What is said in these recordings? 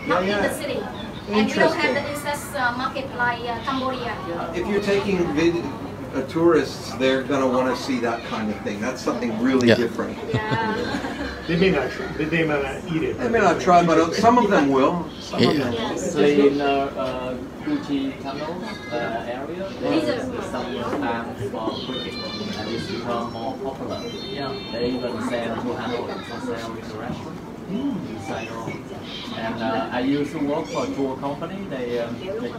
not in the city. And we don't have the incest market like Cambodia. If you're taking tourists, they're going to want to see that kind of thing. That's something really different. Yeah. They may not eat it. They may not try, but some of them will. Some of them will. Especially in Fuji tunnel area, there's some time for cricket, and it's become more popular. Yeah, they even sell to Hanoi for sale in the restaurant. Inside all. And I used to work for a tour company. They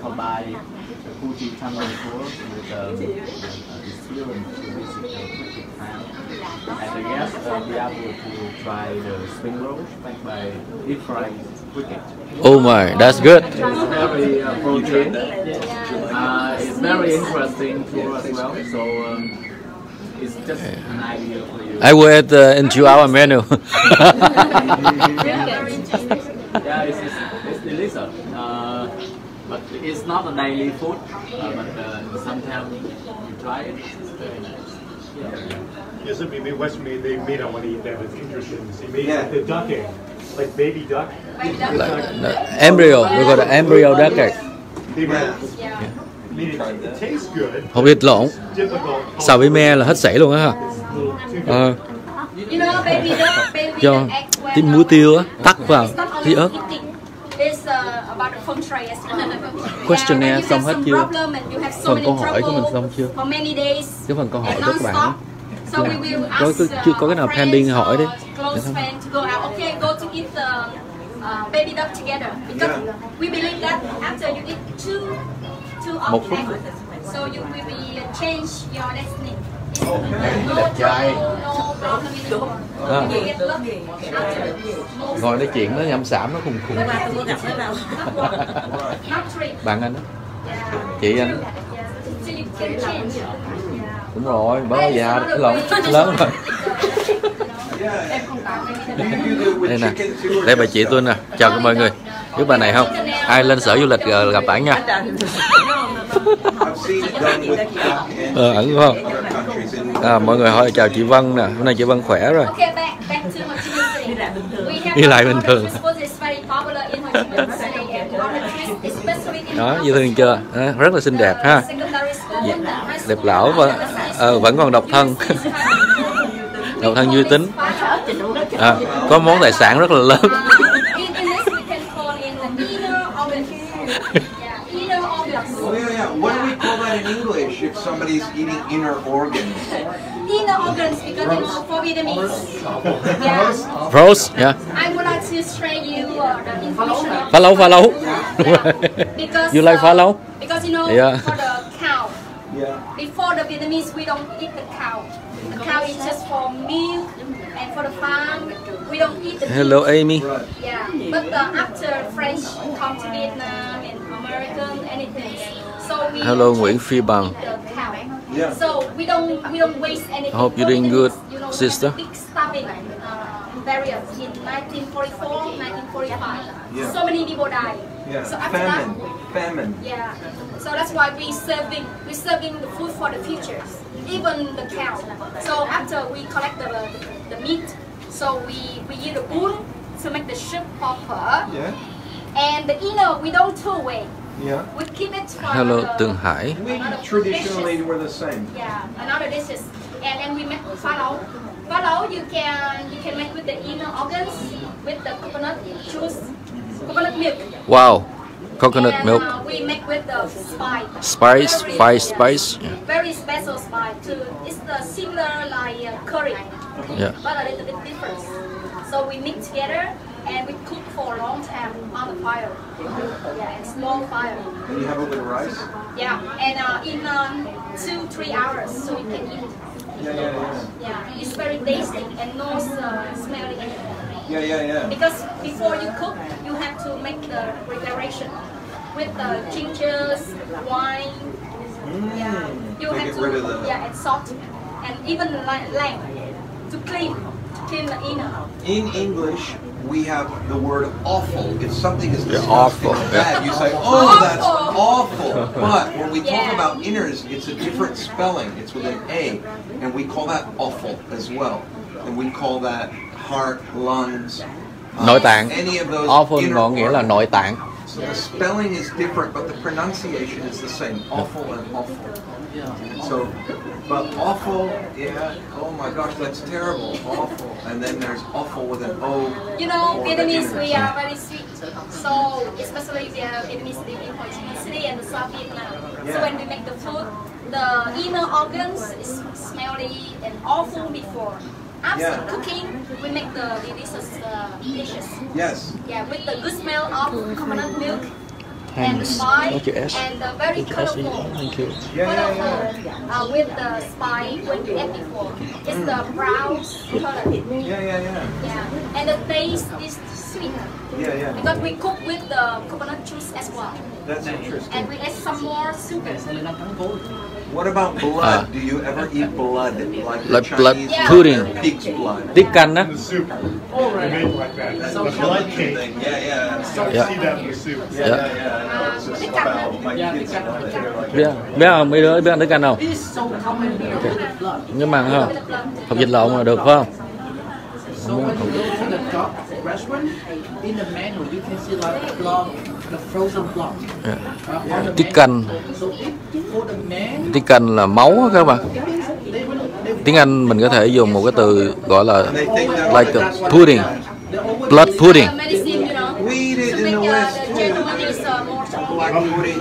combine the Fuji tunnel tour with experience to visit the cricket fan. And the guests will be able to try the spring rolls made by deep fried cricket. Oh my, that's good. It's very protein. It's very interesting tour as well. So it's just an idea for you. I will add into our menu. Yeah, it's delicious. But it's not a daily food. But sometimes you try it. It's very nice. Yeah, some people in West they may not want to eat that. It's interesting. See, maybe like the duck egg, like baby duck. Embryo, we got the embryo duck egg. It tastes good. Không biết lộn. Xào với me là hết sảy luôn á ha. Cho tí muối tiêu á, tắc vào tí ớt. Questionnaire xong hết chưa? Phần câu hỏi của mình xong chưa? Cái phần câu hỏi của các bạn á. Chưa có cái nào pending hỏi đấy. Baby duck together because we believe that after you eat two of them, so you will be change your destiny. Đẹp trai. Ngồi nói chuyện nó nhâm xảm nó khùng khùng. Bạn anh đó. Chị anh. Đúng rồi, bao già lộn lớn rồi. Đây nè, đây bà chị tôi nè, chào mọi người. Biết bà này không? Ai lên sở du lịch gặp bạn nha. Ẩn không? Mọi người hỏi chào chị Vân nè, hôm nay chị Vân khỏe rồi. Đi lại bình thường. Đó, dễ thương chưa? Rất là xinh đẹp ha. Đẹp lão và vẫn còn độc thân. Độc thân vui tính. Có món tài sản rất là lớn. What do we call that in English if somebody's eating inner organs? Inner organs because it's for Vietnamese. Yeah. Rose, yeah. I would like to share you the information. Phá lấu. Because You like phá lấu? Because you know, for the cow. Before the Vietnamese, we don't eat the cow. The cow is just for milk, and for the farm, we don't eat the Hello, meat. Amy. Yeah, but after French come to Vietnam and American anything, so we Hello, Nguyễn Phi Bằng. eat the cow. So we don't waste anything. I hope you're doing good, sister. Big starving barriers in 1944, 1945. So many people died. So after Famine. yeah. So that's why we're serving the food for the future, even the cow. So after we collect the meat, so we use the bone to make the soup proper. And the inner we don't throw away. We keep it for Hello, Tường Hải. We traditionally were the same. Yeah, another dishes. And then we make phá lấu. Phá lấu you can make with the inner organs with the coconut juice, coconut milk. Wow, coconut and, milk. We make with the spice. Spice. Yeah. Very special spice. It's the similar like curry, but a little bit different. So we mix together and we cook for a long time on the fire. Yeah, it's long fire. And you have a little rice? Yeah, and in 2-3 hours, so you can eat. Yeah, it's very tasty and no smelly anything. Yeah. Because before you cook, you have to make the preparation with the gingers, wine. You have to rid of the... and salt, and even lime to clean the inner. In English, we have the word awful. If something is awful. bad, you say, oh, that's awful. But when we talk about inners, it's a different spelling. It's with an A, and we call that awful as well. And we call that heart, lungs, Nội tạng. any of those Awful inner ngọn nghĩa là nội tạng. So the spelling is different, but the pronunciation is the same. Awful and awful. So, but awful, yeah. Oh my gosh, that's terrible. Awful, and then there's awful with an O. You know, for the Vietnamese, inner. we are very sweet. So, especially we are Vietnamese live in Ho Chi Minh City and the South Vietnam. So Yeah. when we make the food, the inner organs is smelly and awful before. After Yeah. cooking, we make the delicious dishes. Yes. Yeah, with the good smell of coconut milk and Hands. spice Thank you, S. and very colorful. Thank you. Yeah, yeah, Colorful yeah. with the spice when we ate before. It's the brown color. Yeah, yeah, yeah. Yeah, and the taste is sweet Yeah, yeah. because we cook with the coconut juice as well, That's interesting. and we add some more sugar. What about blood? Do you ever eat blood like the Blood Chinese Yeah. pudding. eat pig's blood? Tiết canh á. The soup. They make like that. That's The the blood cake. thing. Yeah, yeah. You Yeah. see that in the soup. Yeah, Yeah. yeah, yeah. I know. It's just about my kids love it. They're like, Biết không? Mấy đứa biết ăn tiết canh không? Nhưng mà không? Hộp vịt lộn mà được phải không? So when you go to the job restaurant, in the menu you can see like plum, the frozen plum. On the Tiết menu. canh. So for the man, Tiết canh là máu á các bạn. Tiếng Anh mình có thể dùng một cái từ gọi là they think that like a pudding, blood pudding. Medicine, you know, we eat it to in the make West the too. gentleman is more strong. Black pudding.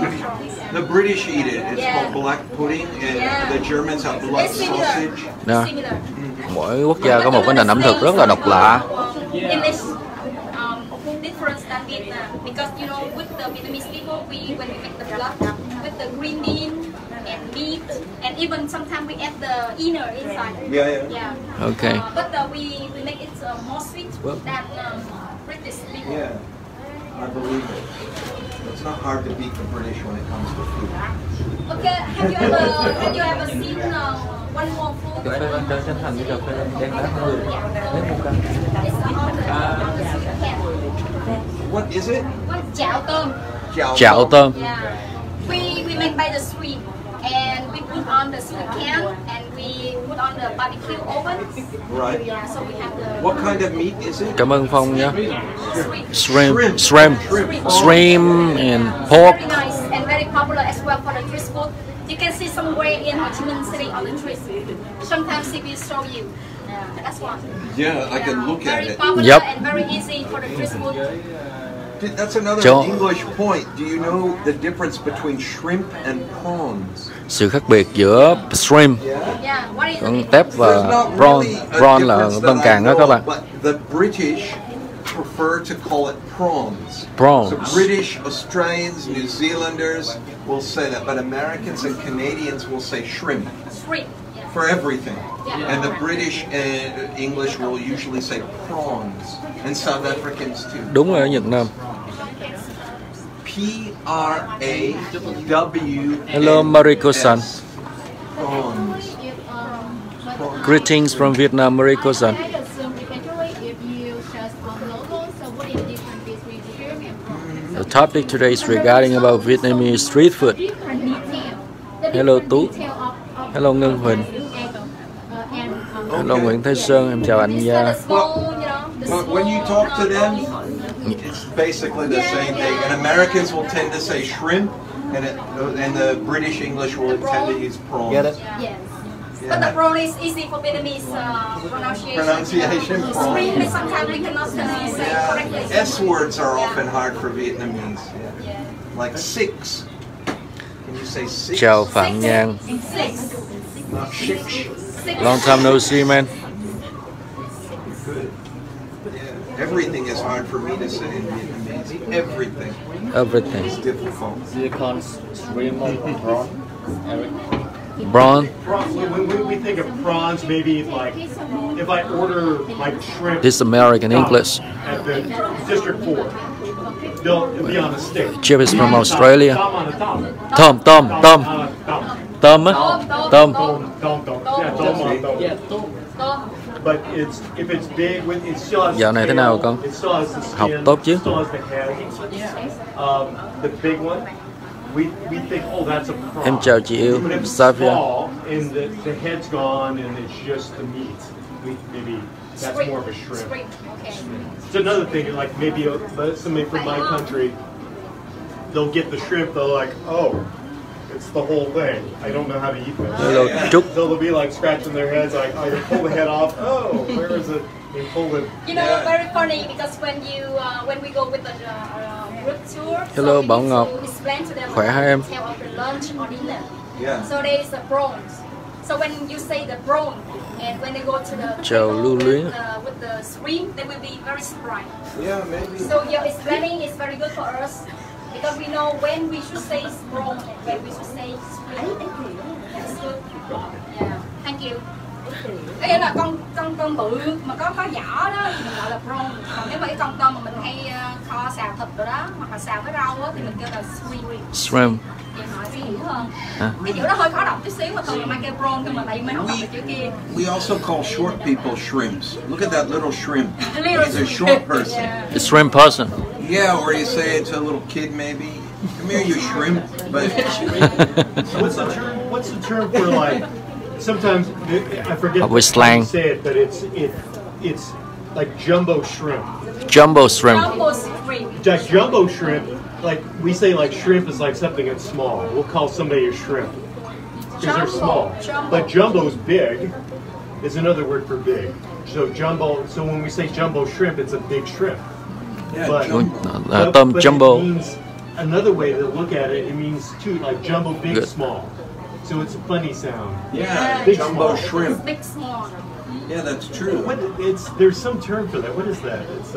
The British eat it. It's Yeah. called black pudding, and Yeah. the Germans have blood It's similar. sausage. Nè, Similar. mỗi quốc gia có một cái nền ẩm thực rất là độc lạ. English different than Vietnam because you know with the Vietnamese people when we make the blood with the green bean and meat and even sometimes we add the inner inside. Yeah, yeah. Yeah. Okay. But we make it more sweet than British people. Yeah, I believe it. It's not hard to beat the British when it comes to food. Okay, have you ever seen one more food? Cà phê Văn chân thành với cà phê đen đá không được. Lấy một cân. It's on the sweet can. What is it? One chảo tôm. Chạo tôm. Yeah. We make by the sweet and we put on the sweet can and we put on the barbecue oven. Right. Yeah, so we have the What kind of meat is it? Cảm ơn Phong nha. sweet. Shrimp and pork. Very nice and very popular as well for the street food. You can see somewhere in Ho Chi Minh City on the streets. Sometimes they will show you. That's one. Yeah, I can look at Very it. popular Yep. and very easy for the street food. That's another Cho- English point. Do you know the difference between shrimp and prawns? Sự khác biệt giữa shrimp, Yeah. Yeah, what is con it? tép There's và not prawn. really a Prawn là difference tôm that càng I đó know các of, bạn. but the British prefer to call it prawns. Prawns. So British, Australians, New Zealanders will say that, but Americans and Canadians will say shrimp Shrimp. Yeah. for everything. Yeah. And the British and English will usually say prawns, and South Africans too. Đúng rồi ở Việt Nam. P-R-A-W. Hello, Mariko-san. Prawns. Greetings from Vietnam, Mariko-san. I assume eventually if you just logo, so what is the difference between shrimp and prawns? The topic today is regarding about Vietnamese street food. Different detail. The Hello, different Tú. detail of Hello, Ngân Huỳnh. Hello, Nguyễn Thái Sơn. Em chào anh It's nha. the small, you know, the But when you small, talk to them, it's basically the same thing. And Americans will tend to say shrimp, and the British English will tend to use prawns. Get it? Yes. Yeah. But the prawn is easy for Vietnamese pronunciation. Pronunciation, prawn. Shrimp is sometimes we cannot say Yeah. correctly. S words are Yeah. often hard for Vietnamese. Yeah. Yeah. Like six. Can you say six? Chào Phạm Nhan. Six. Not six. Six. Long time no see, man. Good. Yeah. Everything is hard for me to say in Vietnamese. Everything Everything. is difficult. Do you call shrimp or prawn, Eric? Prawn. When we think of prawns, maybe like if I order like shrimp This is American English. at the District 4, it'll be on a stick. Chip is from Australia. Thumb on the top. Tôm, tôm, tôm. Thumb. Tôm á. Tôm. Don't. Yeah, thumb on thumb. Yeah, tôm. But if it's big, it still has Dạo này thế nào con? It still has the skin. Học tốt chứ? It still has the head. The big one, we think, oh, that's a prawn. Em chào chị yêu. But if it's Savia. small and the head's gone and it's just the meat, we maybe That's more of a shrimp. Okay. It's another thing, like maybe somebody from my country, they'll get the shrimp, they're like, oh, it's the whole thing. I don't know how to eat this. Hello, So they'll be like scratching their heads, like, oh, you pull the head off. Oh, where is it? They pull it. You know, very funny because when we go with the group tour, Hello, so we Bảo need Ngọc. to explain to them Khỏe hả em? tell of the lunch or dinner. Yeah. So there is a prawns. So when you say the prawn, and when they go to the Chào table Lưu Luyến. with the shrimp, they will be very surprised. Yeah, maybe. So your explaining is very good for us because we know when we should say prawn and when we should say shrimp. That's good. Yeah. Thank you. Đây là con bự mà có vỏ đó thì mình gọi là prawn. Còn nếu mà cái con tôm mà mình hay kho xào thịt rồi đó hoặc là xào với rau đó thì mình kêu là shrimp. Shrimp. Thì hỏi sẽ hiểu hơn. Cái chữ đó hơi khó đọc chút xíu mà thường là mai kêu prawn nhưng mà tại mấy không đọc được chữ kia. We also call short people shrimps. Look at that little shrimp. He's a short person. The shrimp person. Yeah, or you say it to a little kid maybe. Come here, you shrimp. But What's the term for like? Sometimes I forget With slang. how to say it, but it's like jumbo shrimp. Jumbo shrimp. Jumbo shrimp. Like jumbo shrimp, like we say, like shrimp is like something that's small. We'll call somebody a shrimp because they're small. Jumbo. But jumbo's big is another word for big. So jumbo. So when we say jumbo shrimp, it's a big shrimp. yeah, But- jumbo. Tôm but jumbo. it means another way to look at it. It means too, like jumbo, big, Good. small. So it's a funny sound. Yeah, Big jumbo small. shrimp. Big small. Yeah, that's true. There's some term for that. What is that? It's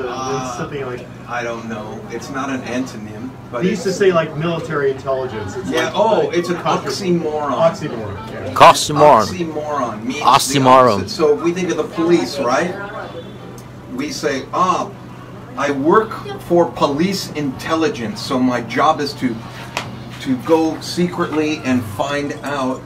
something like I don't know. It's not an antonym, but they used to it's, say like military intelligence. It's yeah. like, Oh, it's an contra- oxymoron. Oxymoron. Yeah. Oxymoron. Oxymoron means Oxymoron. the opposite. So if we think of the police, right? We say, I work for police intelligence, so my job is to go secretly and find out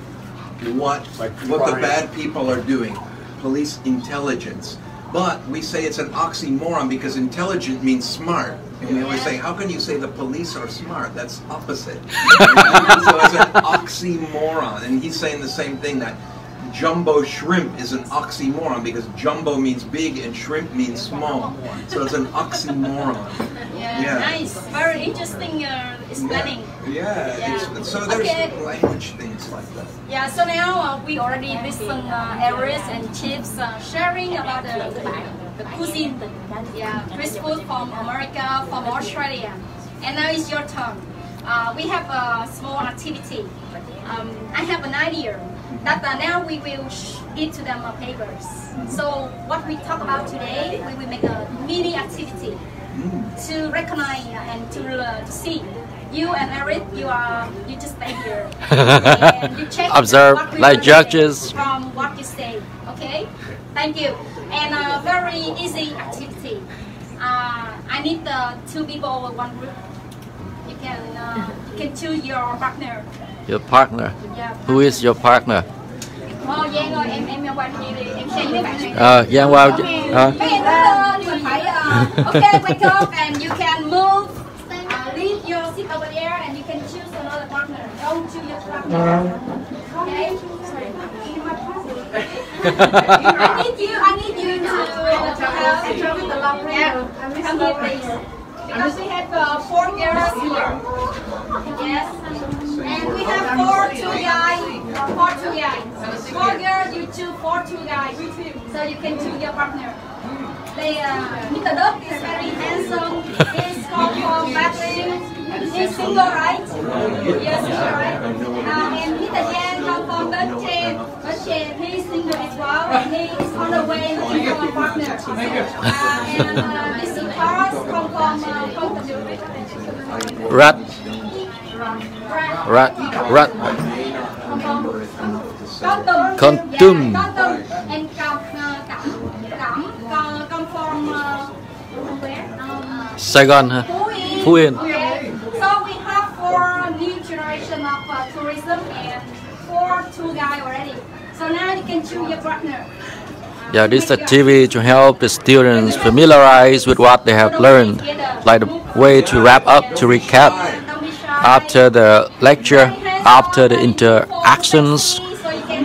what the crime. bad people are doing. Police intelligence. But we say it's an oxymoron because intelligent means smart. And we always say, how can you say the police are smart? That's opposite. So it's an oxymoron. And he's saying the same thing, that jumbo shrimp is an oxymoron because jumbo means big and shrimp means small. So it's an oxymoron. Yeah. Nice. Very interesting explaining. Yeah. So there's Okay. language things like that. Yeah, so now we already listen Aries and Chips sharing about the cuisine. Yeah, Chris food from America, from Australia. And now it's your turn. We have a small activity. I have an idea that now we will give to them papers. So what we talk about today, we will make a mini activity to recognize and to see. You and Eric, you just stay here and you check Observe what we like will say judges. from what you say. Okay, thank you. And a very easy activity. I need two people, one group. You can choose your partner. Your partner. Yeah. Who is your partner? Giang ơi, em qua đi đi, em share với bạn này. Giang qua. Các em đứng lên, mình phải okay, wake up and you can move. Leave your seat over there and you can choose another partner. Don't choose your partner. Okay? I need you to help with the love. Yeah, come here please. Because we have 4 girls here. Yes. And we have 2 guys. 2 guys. 4 girls, you choose 2 guys. So you can choose your partner. Mr. Duck is very handsome. He's from Berlin. He's single, right? Yes, single, right? And Mr. Yang comes from Trên. He's single as well. And he is on the way looking for a partner. And Mr. Carlos comes from Rat. Con tum. And come from where? Saigon hả? Phú Yên. Okay. So we have 4 new generation of tourism and 2 guys already. So now you can choose your partner. Yeah, this activity to help the students familiarize with what they have learned, like the way to wrap up, to recap after the lecture, after the interactions,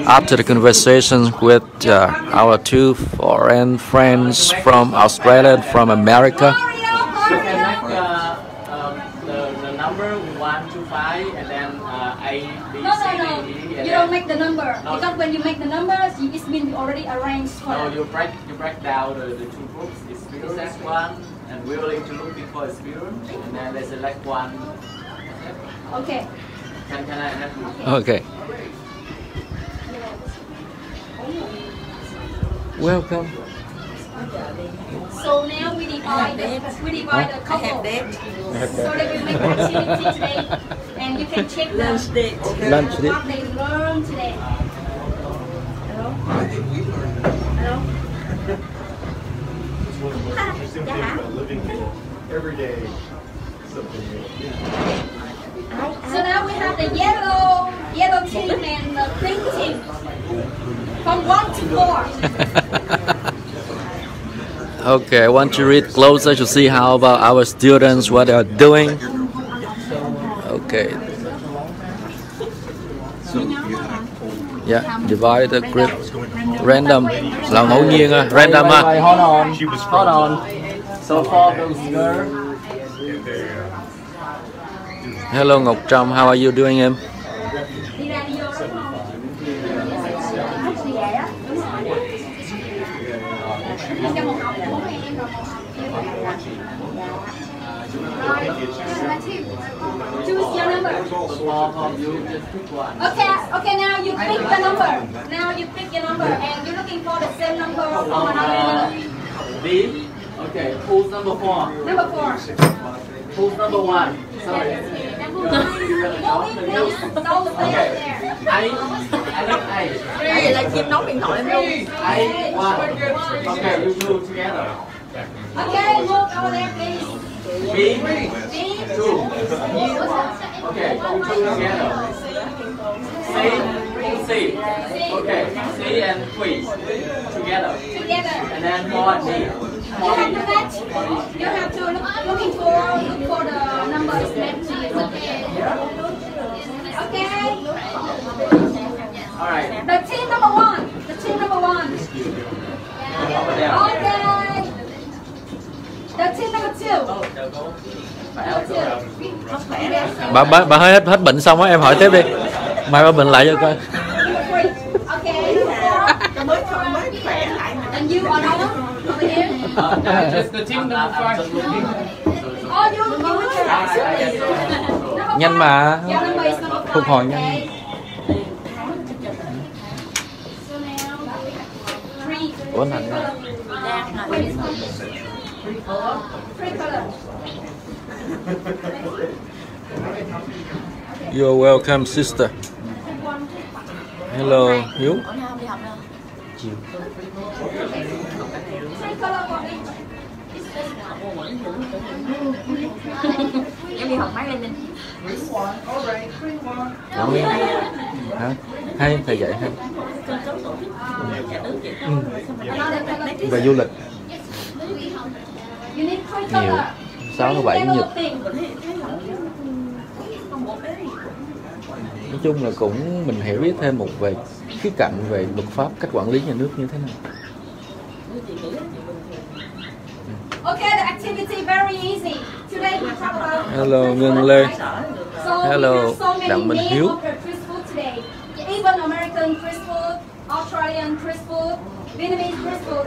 after the conversation with our two foreign friends from Australia and from America. You can make the number 1 to 5 and then A, B, No. C, D, E. And You don't make the number because when you make the numbers, it means you already arranged for. No, you break down the two groups. It's select one and willing to looking for experience, and then they select one. Okay. Can I help you? Okay. Welcome. So now we divide the couple. So they will make activity today, and you can check Lunch what date. they learned today. I think we learned. Hello. There's something about living every day, something new. So now we have the yellow team and the pink team. From 1 to 4. Okay, I want to read closer to see how about our students, what they are doing. Okay. So you have to Yeah, divide the group. Random là ngẫu nhiên à, random à. Wait, hold on. So for those girls. Hello Ngọc Trâm, how are you doing em? Choose your number. Okay, now you pick the number. Now you pick your number and you're looking for the same number from another. B. Okay, who's number 4? Number 4. Who's number 1? Sorry. Okay. I like A. Vậy là chim nấu điện thoại em luôn. A, 1. Okay, you two together. Okay, move over there, please. B, 2. Okay, you two together. C. Okay, C and 3 together. And then 4 and D. You have to match. You have to look for the numbers match. Okay. All right. The team number 1. The team number 1. Over there. Okay. The team number 2. Bà hơi hết bệnh xong á, em hỏi tiếp đi. Mai bà bệnh lại cho coi. Okay. Mới khỏe lại. And you are over here. Just the team number 5. Oh, you Nhanh mà. Your number is number 5. Phục hồi nhanh. Ủa Thành You're welcome sister. Hello Hiếu. Chiều. Em đi học máy lên. Hả? Hay thầy dạy hay. Về du lịch. Nhiều. 6 thứ 7 Nhật. Nói chung là cũng mình hiểu biết thêm một về khía cạnh về luật pháp, cách quản lý nhà nước như thế nào. Okay, the activity very easy. Today we talk about. Hello Ngân Lê. So Hello, we have so many Đặng Minh names Hiếu. of the Chris food today. Even American Chris food, Australian Chris food, Vietnamese Chris food.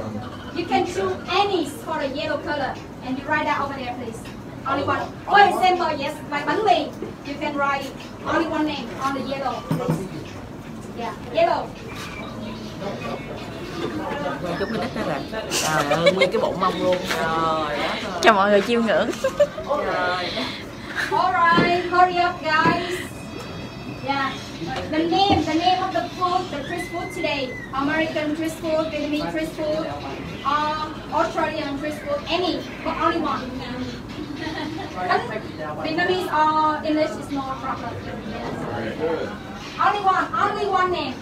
You can choose any for the yellow color and you write that over there, please. Only one. For example, yes, like bánh mì. You can write only one name on the yellow, please. Yeah, yellow. Chúc mình đất ra rồi. Trời ơi, nguyên cái bộ mông luôn. Rồi, cho mọi người chiêm ngưỡng. Alright, hurry up guys. Yeah. The name of the food, the Chris food today. American Chris food, Vietnamese Chris food, Australian Chris food, any, but only one. Vietnamese or English is no problem. Only one name.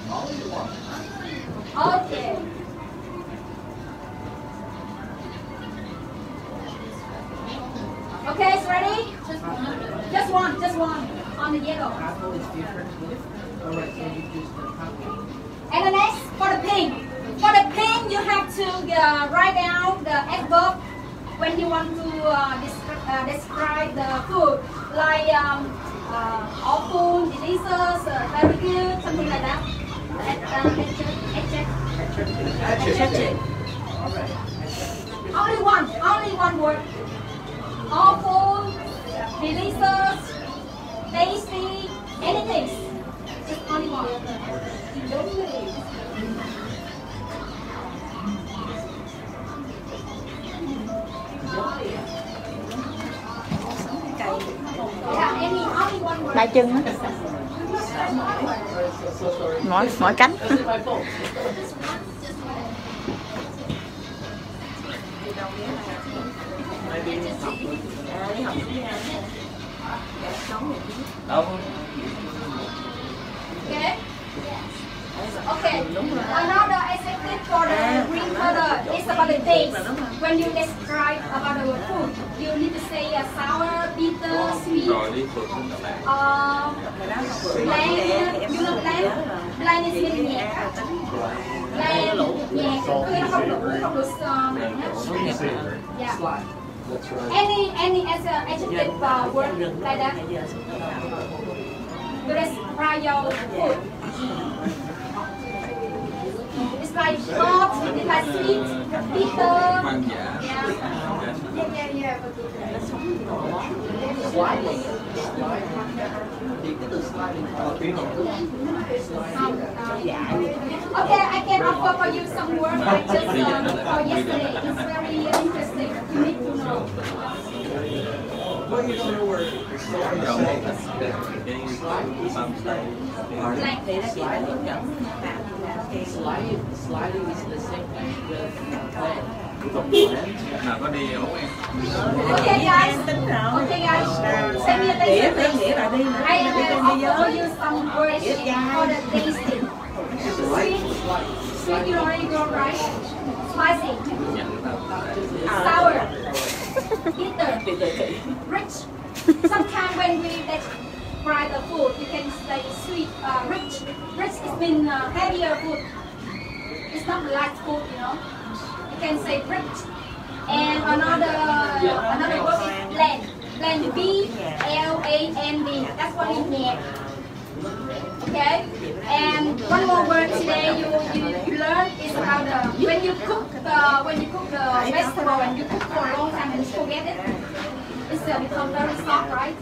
Okay. Okay, it's ready? Just one on the yellow. And the next, for the pink. For the pink, you have to write down the adverb when you want to describe the food, like awful, delicious, very good, something like that. Adjective. Only one word. Awful, delicious, tasty, anything. Just only one. Ba chân á, mỏi cánh. Okay. Another adjective for the green color is about the taste. When you describe about the food, you need to say sour, bitter, sweet. Bland, you know bland? Bland is mean nhạt. Bland, nhạt,คือkhông được yeah. Any adjective word like that to describe your food. It's like hot, it's like sweet, bitter. Okay, I can offer for you some work I just for yesterday. It's very interesting. You need to know. Well, you don't know where Sliding is the same thing with plan. Okay guys, send me a list. I will offer you some words for the tasting. Sweet, you already go right. Spicy, sour, bitter, rich. Sometimes when we describe the food, you can say sweet, rich. Rich is mean heavier food. It's not light food, you know. You can say rich. And another word is bland. Bland, B-L-A-N-D. That's what it means. Okay. And one more word today you learn is about the when you cook the vegetable and you cook for a long time and you forget it, it's become very soft, right?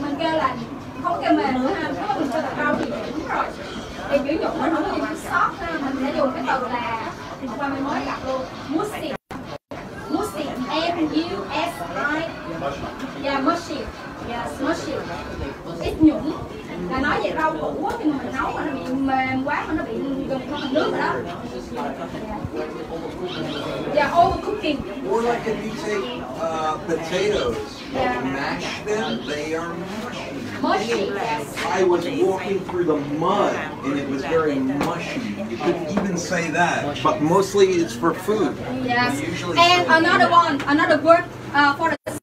Mình kêu là không kêu mềm nữa ha, nếu mà mình kêu là rau thì đúng rồi. Thì biểu dụng nó không có gì soft ha, mình sẽ dùng cái từ là qua mình mới gặp luôn, mushy. Mushy, M-U-S-I. Yeah, mushy. Yes, mushy. Ít nhũng. Là nói về rau củ khi mà mình nấu mà nó bị mềm quá mà nó bị gần không thành nước rồi đó. Yeah, overcooking. or like if you take potatoes and mash them, they are mushy. I was walking through the mud and it was very mushy. You couldn't even say that, but mostly it's for food. Yes. And another word for the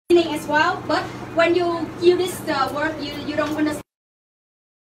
meaning as well. But when you use this word, you don't understand.